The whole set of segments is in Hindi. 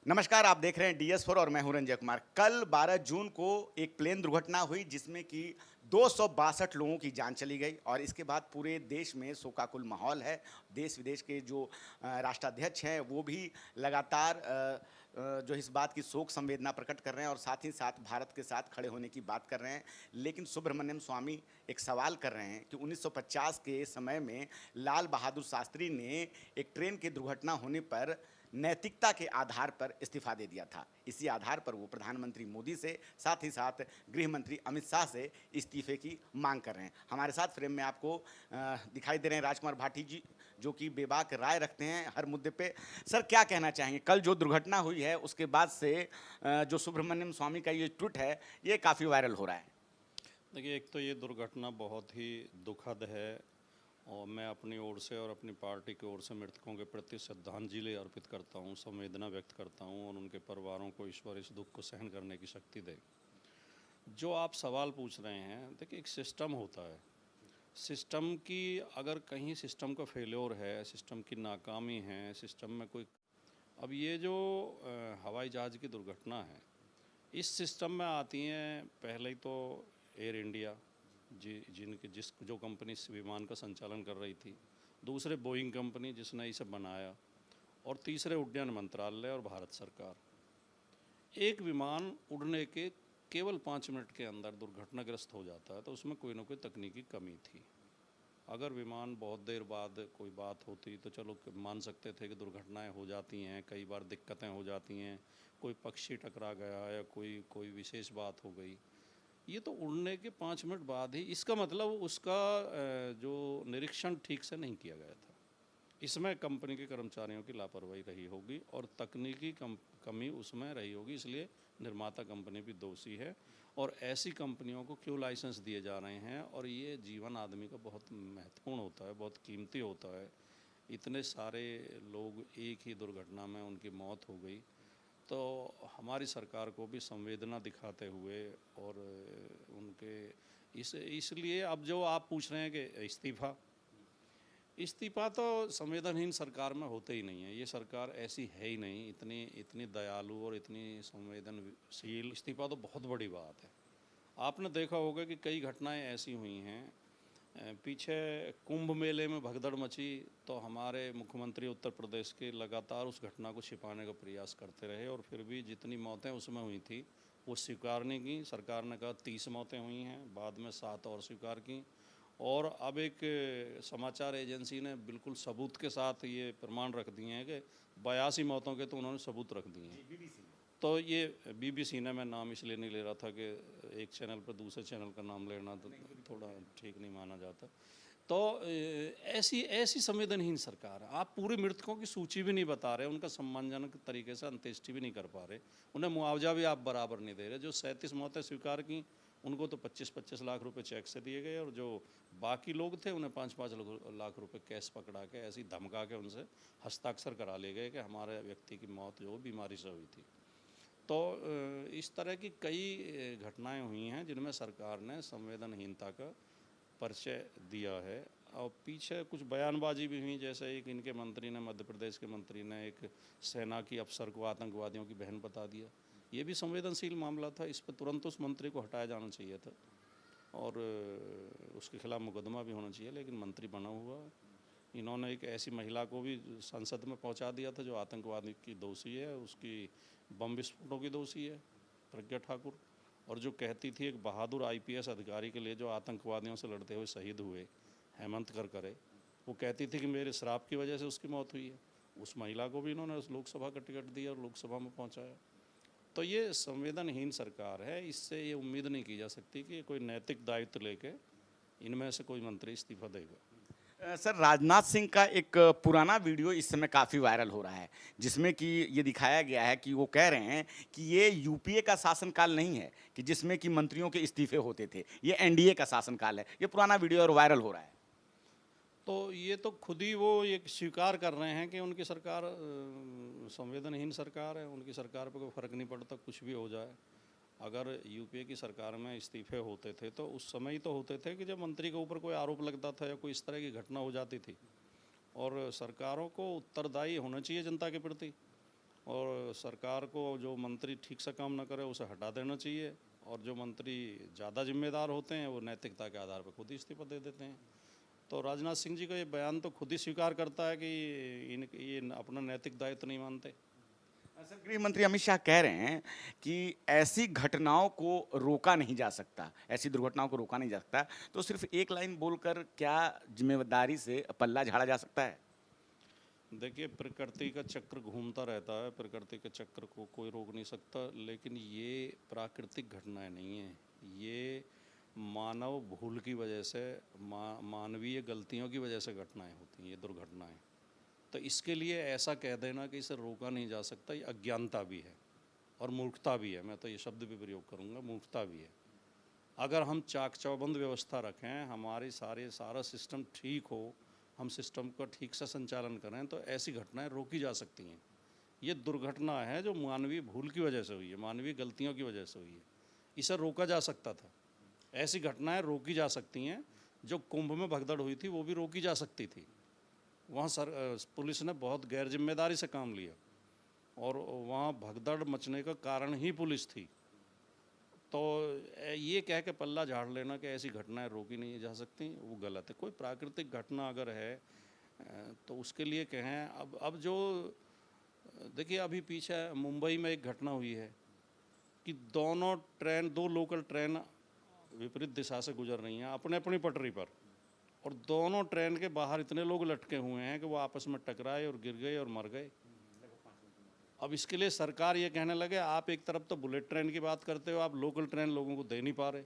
नमस्कार, आप देख रहे हैं DS4 और मैं हूं रंजय कुमार। कल 12 जून को एक प्लेन दुर्घटना हुई जिसमें कि 262 लोगों की जान चली गई और इसके बाद पूरे देश में शोकाकुल माहौल है। देश विदेश के जो राष्ट्राध्यक्ष हैं वो भी लगातार जो इस बात की शोक संवेदना प्रकट कर रहे हैं और साथ ही साथ भारत के साथ खड़े होने की बात कर रहे हैं। लेकिन सुब्रमण्यम स्वामी एक सवाल कर रहे हैं कि 1950 के समय में लाल बहादुर शास्त्री ने एक ट्रेन की दुर्घटना होने पर नैतिकता के आधार पर इस्तीफा दे दिया था। इसी आधार पर वो प्रधानमंत्री मोदी से साथ ही साथ गृह मंत्री अमित शाह से इस्तीफे की मांग कर रहे हैं। हमारे साथ फ्रेम में आपको दिखाई दे रहे हैं राजकुमार भाटी जी, जो कि बेबाक राय रखते हैं हर मुद्दे पे। सर, क्या कहना चाहेंगे? कल जो दुर्घटना हुई है उसके बाद से जो सुब्रमण्यम स्वामी का ये ट्वीट है ये काफ़ी वायरल हो रहा है। देखिए, एक तो ये दुर्घटना बहुत ही दुखद है और मैं अपनी ओर से और अपनी पार्टी की ओर से मृतकों के प्रति श्रद्धांजलि अर्पित करता हूँ, संवेदना व्यक्त करता हूँ और उनके परिवारों को ईश्वर इस दुख को सहन करने की शक्ति दे। जो आप सवाल पूछ रहे हैं, देखिए एक सिस्टम होता है। सिस्टम की अगर कहीं सिस्टम का फेल्योर है, सिस्टम की नाकामी है, सिस्टम में कोई अब ये जो हवाई जहाज़ की दुर्घटना है, इस सिस्टम में आती हैं पहले ही तो एयर इंडिया जिस जो कंपनी इस विमान का संचालन कर रही थी, दूसरे बोइंग कंपनी जिसने इसे बनाया और तीसरे उड्डयन मंत्रालय और भारत सरकार। एक विमान उड़ने के केवल 5 मिनट के अंदर दुर्घटनाग्रस्त हो जाता है तो उसमें कोई ना कोई तकनीकी कमी थी। अगर विमान बहुत देर बाद कोई बात होती तो चलो मान सकते थे कि दुर्घटनाएं हो जाती हैं, कई बार दिक्कतें हो जाती हैं, कोई पक्षी टकरा गया या कोई विशेष बात हो गई। ये तो उड़ने के 5 मिनट बाद ही, इसका मतलब उसका जो निरीक्षण ठीक से नहीं किया गया था। इसमें कंपनी के कर्मचारियों की लापरवाही रही होगी और तकनीकी कमी उसमें रही होगी, इसलिए निर्माता कंपनी भी दोषी है। और ऐसी कंपनियों को क्यों लाइसेंस दिए जा रहे हैं? और ये जीवन आदमी का बहुत महत्वपूर्ण होता है, बहुत कीमती होता है। इतने सारे लोग एक ही दुर्घटना में उनकी मौत हो गई, तो हमारी सरकार को भी संवेदना दिखाते हुए और उनके इसलिए अब जो आप पूछ रहे हैं कि इस्तीफा तो संवेदनहीन सरकार में होते ही नहीं है। ये सरकार ऐसी है ही नहीं, इतनी इतनी दयालु और इतनी संवेदनशील। इस्तीफा तो बहुत बड़ी बात है। आपने देखा होगा कि कई घटनाएं ऐसी हुई हैं, पीछे कुंभ मेले में भगदड़ मची तो हमारे मुख्यमंत्री उत्तर प्रदेश के लगातार उस घटना को छिपाने का प्रयास करते रहे और फिर भी जितनी मौतें उसमें हुई थी वो स्वीकार नहीं की। सरकार ने कहा 30 मौतें हुई हैं, बाद में 7 और स्वीकार की। और अब एक समाचार एजेंसी ने बिल्कुल सबूत के साथ ये प्रमाण रख दिए हैं कि 82 मौतों के तो उन्होंने सबूत रख दिए हैं। तो ये BBC ने, मैं नाम इसलिए नहीं ले रहा था कि एक चैनल पर दूसरे चैनल का नाम लेना तो थोड़ा ठीक नहीं माना जाता। तो ऐसी ऐसी संवेदनहीन सरकार है। आप पूरे मृतकों की सूची भी नहीं बता रहे, उनका सम्मानजनक तरीके से अंत्येष्टि भी नहीं कर पा रहे, उन्हें मुआवजा भी आप बराबर नहीं दे रहे। जो 37 मौतें स्वीकार की उनको तो 25-25 लाख रुपए चेक से दिए गए और जो बाकी लोग थे उन्हें 5-5 लाख रुपए कैश पकड़ा के ऐसी धमका के उनसे हस्ताक्षर करा लिए गए कि हमारे व्यक्ति की मौत जो बीमारी से हुई थी। तो इस तरह की कई घटनाएं हुई हैं जिनमें सरकार ने संवेदनहीनता का परिचय दिया है। और पीछे कुछ बयानबाजी भी हुई, जैसे एक इनके मंत्री ने, मध्य प्रदेश के मंत्री ने एक सेना की अफसर को आतंकवादियों की बहन बता दिया। ये भी संवेदनशील मामला था, इस पर तुरंत उस मंत्री को हटाया जाना चाहिए था और उसके खिलाफ मुकदमा भी होना चाहिए, लेकिन मंत्री बना हुआ है। इन्होंने एक ऐसी महिला को भी संसद में पहुंचा दिया था जो आतंकवादी की दोषी है, उसकी बम विस्फोटों की दोषी है, प्रज्ञा ठाकुर। और जो कहती थी एक बहादुर IPS अधिकारी के लिए जो आतंकवादियों से लड़ते हुए शहीद हुए, हेमंत करकरे, वो कहती थी कि मेरे श्राप की वजह से उसकी मौत हुई है। उस महिला को भी इन्होंने लोकसभा का टिकट दिया और लोकसभा में पहुंचाया। तो ये संवेदनहीन सरकार है। इससे ये उम्मीद नहीं की जा सकती कि कोई नैतिक दायित्व लेके इनमें से कोई मंत्री इस्तीफा देगा। सर, राजनाथ सिंह का एक पुराना वीडियो इस समय काफ़ी वायरल हो रहा है जिसमें कि ये दिखाया गया है कि वो कह रहे हैं कि ये UPA का शासनकाल नहीं है कि जिसमें कि मंत्रियों के इस्तीफे होते थे, ये NDA का शासनकाल है। ये पुराना वीडियो और वायरल हो रहा है। तो ये तो खुद ही वो ये स्वीकार कर रहे हैं कि उनकी सरकार संवेदनहीन सरकार है, उनकी सरकार पर कोई फ़र्क नहीं पड़ता, कुछ भी हो जाए। अगर UPA की सरकार में इस्तीफे होते थे तो उस समय ही तो होते थे कि जब मंत्री के ऊपर कोई आरोप लगता था या कोई इस तरह की घटना हो जाती थी। और सरकारों को उत्तरदायी होना चाहिए जनता के प्रति। और सरकार को जो मंत्री ठीक से काम ना करे उसे हटा देना चाहिए, और जो मंत्री ज़्यादा जिम्मेदार होते हैं वो नैतिकता के आधार पर खुद ही इस्तीफा दे देते हैं। तो राजनाथ सिंह जी का ये बयान तो खुद ही स्वीकार करता है कि ये अपना नैतिक दायित्व नहीं मानते। सर, गृह मंत्री अमित शाह कह रहे हैं कि ऐसी घटनाओं को रोका नहीं जा सकता, ऐसी दुर्घटनाओं को रोका नहीं जा सकता, तो सिर्फ एक लाइन बोलकर क्या जिम्मेदारी से पल्ला झाड़ा जा सकता है? देखिए, प्रकृति का चक्र घूमता रहता है, प्रकृति के चक्र को कोई रोक नहीं सकता, लेकिन ये प्राकृतिक घटनाएं नहीं हैं, ये मानव भूल की वजह से, मानवीय गलतियों की वजह से घटनाएं होती हैं, ये दुर्घटनाएं। तो इसके लिए ऐसा कह देना कि इसे रोका नहीं जा सकता, ये अज्ञानता भी है और मूर्खता भी है। मैं तो ये शब्द भी प्रयोग करूँगा, मूर्खता भी है। अगर हम चाक चौबंद व्यवस्था रखें, हमारी सारा सिस्टम ठीक हो, हम सिस्टम का ठीक से संचालन करें, तो ऐसी घटनाएं रोकी जा सकती हैं। ये दुर्घटना है जो मानवीय भूल की वजह से हुई है, मानवीय गलतियों की वजह से हुई है, इसे रोका जा सकता था। ऐसी घटनाएं रोकी जा सकती हैं। जो कुंभ में भगदड़ हुई थी वो भी रोकी जा सकती थी। वहाँ पुलिस ने बहुत गैर जिम्मेदारी से काम लिया और वहाँ भगदड़ मचने का कारण ही पुलिस थी। तो ये कह के पल्ला झाड़ लेना कि ऐसी घटनाएं रोकी नहीं जा सकती, वो गलत है। कोई प्राकृतिक घटना अगर है तो उसके लिए कहें। अब जो देखिए, अभी पीछे मुंबई में एक घटना हुई है कि दो लोकल ट्रेन विपरीत दिशा से गुजर रही हैं अपने अपनी पटरी पर, और दोनों ट्रेन के बाहर इतने लोग लटके हुए हैं कि वो आपस में टकराए और गिर गए और मर गए। अब इसके लिए सरकार ये कहने लगे, आप एक तरफ तो बुलेट ट्रेन की बात करते हो, आप लोकल ट्रेन लोगों को दे नहीं पा रहे।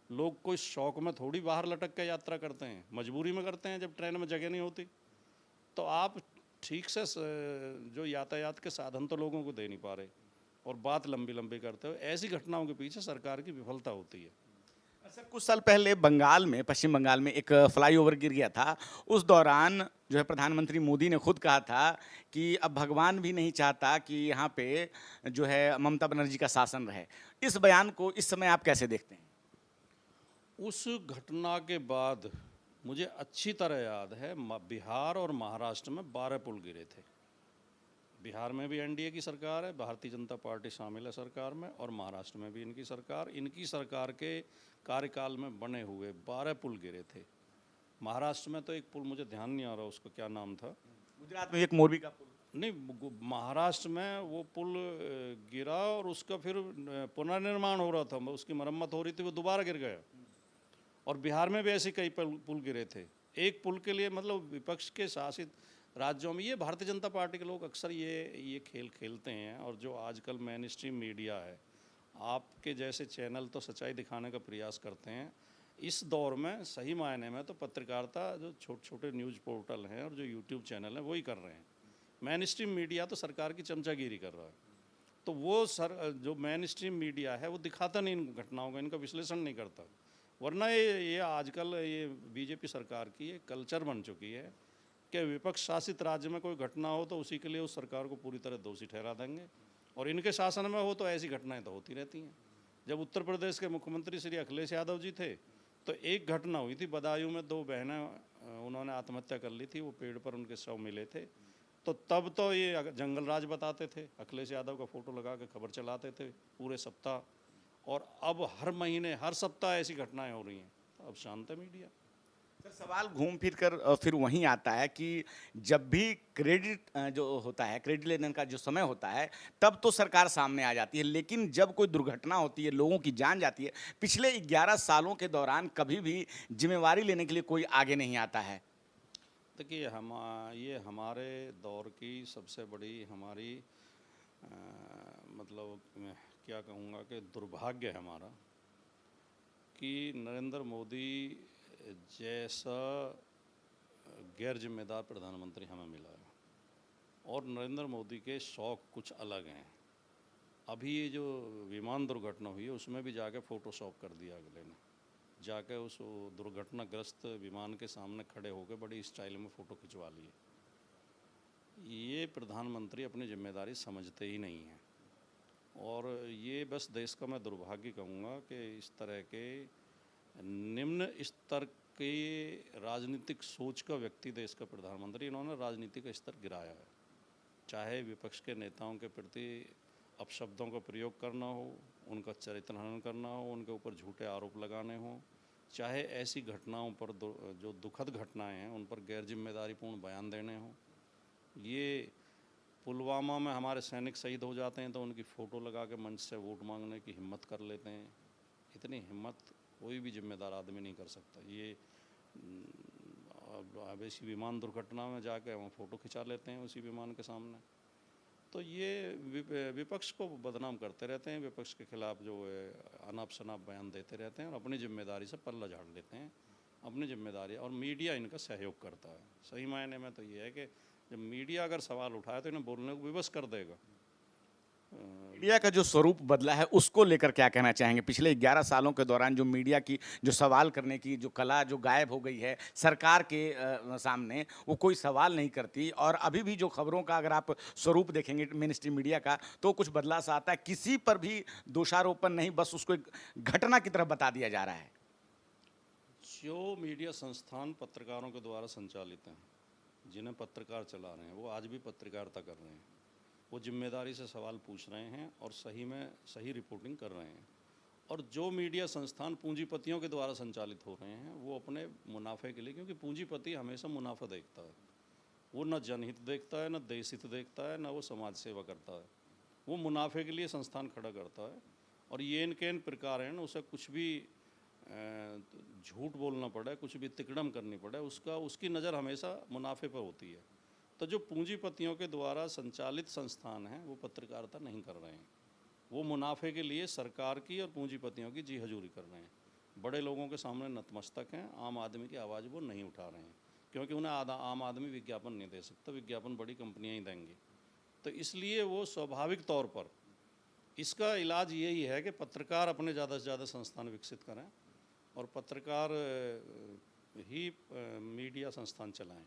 लोग कोई शौक में थोड़ी बाहर लटक के यात्रा करते हैं, मजबूरी में करते हैं जब ट्रेन में जगह नहीं होती। तो आप ठीक से जो यातायात के साधन तो लोगों को दे नहीं पा रहे और बात लंबी लंबी करते हो। ऐसी घटनाओं के पीछे सरकार की विफलता होती है। सर, कुछ साल पहले बंगाल में, पश्चिम बंगाल में एक फ्लाईओवर गिर गया था। उस दौरान जो है प्रधानमंत्री मोदी ने खुद कहा था कि अब भगवान भी नहीं चाहता कि यहाँ पे जो है ममता बनर्जी का शासन रहे। इस बयान को इस समय आप कैसे देखते हैं? उस घटना के बाद मुझे अच्छी तरह याद है, बिहार और महाराष्ट्र में 12 पुल गिरे थे। बिहार में भी एनडीए की सरकार है, भारतीय जनता पार्टी शामिल है सरकार में, और महाराष्ट्र में भी इनकी सरकार के कार्यकाल में बने हुए 12 पुल गिरे थे। महाराष्ट्र में तो एक पुल मुझे ध्यान नहीं आ रहा उसका क्या नाम था। गुजरात में एक मोरबी का पुल। नहीं, महाराष्ट्र में वो पुल गिरा और उसका फिर पुनर्निर्माण हो रहा था, उसकी मरम्मत हो रही थी, वो दोबारा गिर गया। और बिहार में भी ऐसे कई पुल गिरे थे। एक पुल के लिए मतलब विपक्ष के शासित राज्यों में ये भारतीय जनता पार्टी के लोग अक्सर ये खेल खेलते हैं। और जो आजकल मेन स्ट्रीम मीडिया है, आपके जैसे चैनल तो सच्चाई दिखाने का प्रयास करते हैं। इस दौर में सही मायने में तो पत्रकारिता जो छोटे छोटे न्यूज़ पोर्टल हैं और जो यूट्यूब चैनल हैं वही कर रहे हैं। मेन स्ट्रीम मीडिया तो सरकार की चमचागिरी कर रहा है। तो वो जो मेन स्ट्रीम मीडिया है वो दिखाता नहीं इन घटनाओं का, इनका विश्लेषण नहीं करता। वरना ये आजकल ये बीजेपी सरकार की ये कल्चर बन चुकी है कि विपक्ष शासित राज्य में कोई घटना हो तो उसी के लिए उस सरकार को पूरी तरह दोषी ठहरा देंगे, और इनके शासन में हो तो ऐसी घटनाएं तो होती रहती हैं। जब उत्तर प्रदेश के मुख्यमंत्री श्री अखिलेश यादव जी थे तो एक घटना हुई थी, बदायूं में 2 बहनें उन्होंने आत्महत्या कर ली थी, वो पेड़ पर उनके शव मिले थे। तो तब तो ये जंगल राज बताते थे, अखिलेश यादव का फ़ोटो लगा के खबर चलाते थे पूरे सप्ताह, और अब हर महीने हर सप्ताह ऐसी घटनाएं हो रही हैं। तो अब शांत है मीडिया। सर, सवाल घूम फिर कर फिर वहीं आता है कि जब भी क्रेडिट जो होता है, क्रेडिट लेने का जो समय होता है, तब तो सरकार सामने आ जाती है, लेकिन जब कोई दुर्घटना होती है, लोगों की जान जाती है, पिछले 11 सालों के दौरान कभी भी जिम्मेवारी लेने के लिए कोई आगे नहीं आता है। देखिए, ये हमारे दौर की सबसे बड़ी हमारी मतलब मैं क्या कहूँगा कि दुर्भाग्य है हमारा कि नरेंद्र मोदी जैसा गैर जिम्मेदार प्रधानमंत्री हमें मिला है। और नरेंद्र मोदी के शौक़ कुछ अलग हैं। अभी ये जो विमान दुर्घटना हुई है उसमें भी जाके फ़ोटोशॉप कर दिया अगले ने, जाके उस दुर्घटनाग्रस्त विमान के सामने खड़े होकर बड़ी स्टाइल में फ़ोटो खिंचवा लिए। ये प्रधानमंत्री अपनी जिम्मेदारी समझते ही नहीं हैं, और ये बस देश का मैं दुर्भाग्य कहूँगा कि इस तरह के निम्न स्तर के राजनीतिक सोच का व्यक्ति देश का प्रधानमंत्री, इन्होंने राजनीति का स्तर गिराया है। चाहे विपक्ष के नेताओं के प्रति अपशब्दों का प्रयोग करना हो, उनका चरित्र हनन करना हो, उनके ऊपर झूठे आरोप लगाने हों, चाहे ऐसी घटनाओं पर जो दुखद घटनाएं हैं उन पर गैर जिम्मेदारीपूर्ण बयान देने हों। ये पुलवामा में हमारे सैनिक शहीद हो जाते हैं तो उनकी फ़ोटो लगा के मंच से वोट मांगने की हिम्मत कर लेते हैं। इतनी हिम्मत कोई भी जिम्मेदार आदमी नहीं कर सकता। ये अब ऐसी विमान दुर्घटना में जाके वहाँ फ़ोटो खिंचा लेते हैं उसी विमान के सामने। तो ये विपक्ष को बदनाम करते रहते हैं, विपक्ष के खिलाफ जो है अनाप शनाप बयान देते रहते हैं और अपनी जिम्मेदारी से पल्ला झाड़ लेते हैं। अपनी जिम्मेदारी और मीडिया इनका सहयोग करता है। सही मायने में तो ये है कि जब मीडिया अगर सवाल उठाए तो इन्हें बोलने को विवश कर देगा। मीडिया का जो स्वरूप बदला है उसको लेकर क्या कहना चाहेंगे? पिछले 11 सालों के दौरान जो मीडिया की जो सवाल करने की जो कला जो गायब हो गई है सरकार के सामने, वो कोई सवाल नहीं करती और अभी भी जो खबरों का अगर आप स्वरूप देखेंगे मेन स्ट्रीम मीडिया का तो कुछ बदला सा आता है। किसी पर भी दोषारोपण नहीं, बस उसको एक घटना की तरफ बता दिया जा रहा है। जो मीडिया संस्थान पत्रकारों के द्वारा संचालित हैं, जिन्हें पत्रकार चला रहे हैं, वो आज भी पत्रकारिता कर रहे हैं। वो जिम्मेदारी से सवाल पूछ रहे हैं और सही में सही रिपोर्टिंग कर रहे हैं। और जो मीडिया संस्थान पूंजीपतियों के द्वारा संचालित हो रहे हैं वो अपने मुनाफे के लिए, क्योंकि पूंजीपति हमेशा मुनाफा देखता है, वो न जनहित देखता है, न देश हित देखता है, न वो समाज सेवा करता है, वो मुनाफे के लिए संस्थान खड़ा करता है। और ये इनके प्रकार हैं, उसे कुछ भी झूठ बोलना पड़े, कुछ भी तिकड़म करनी पड़े, उसकी नज़र हमेशा मुनाफे पर होती है। तो जो पूंजीपतियों के द्वारा संचालित संस्थान हैं वो पत्रकारिता नहीं कर रहे हैं, वो मुनाफे के लिए सरकार की और पूंजीपतियों की जी हजूरी कर रहे हैं। बड़े लोगों के सामने नतमस्तक हैं, आम आदमी की आवाज़ वो नहीं उठा रहे हैं, क्योंकि उन्हें आम आदमी विज्ञापन नहीं दे सकता, विज्ञापन बड़ी कंपनियां ही देंगी। तो इसलिए वो स्वाभाविक तौर पर इसका इलाज यही है कि पत्रकार अपने ज़्यादा से ज़्यादा संस्थान विकसित करें और पत्रकार ही मीडिया संस्थान चलाएं।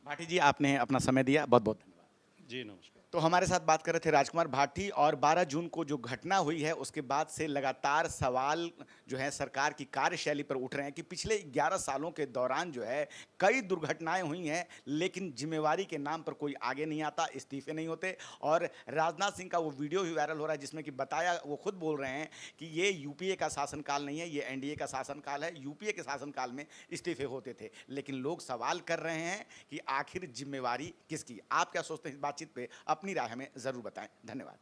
भाटी जी, आपने अपना समय दिया, बहुत बहुत धन्यवाद। जी नमस्कार। तो हमारे साथ बात कर रहे थे राजकुमार भाटी। और 12 जून को जो घटना हुई है उसके बाद से लगातार सवाल जो है सरकार की कार्यशैली पर उठ रहे हैं कि पिछले 11 सालों के दौरान जो है कई दुर्घटनाएं हुई हैं, लेकिन जिम्मेवारी के नाम पर कोई आगे नहीं आता, इस्तीफे नहीं होते। और राजनाथ सिंह का वो वीडियो भी वायरल हो रहा है जिसमें कि बताया, वो खुद बोल रहे हैं कि ये यूपीए का शासनकाल नहीं है, ये एनडीए का शासनकाल है, यूपीए के शासनकाल में इस्तीफे होते थे। लेकिन लोग सवाल कर रहे हैं कि आखिर जिम्मेवारी किसकी? आप क्या सोचते हैं इस बातचीत पे? अपनी राय हमें ज़रूर बताएं। धन्यवाद।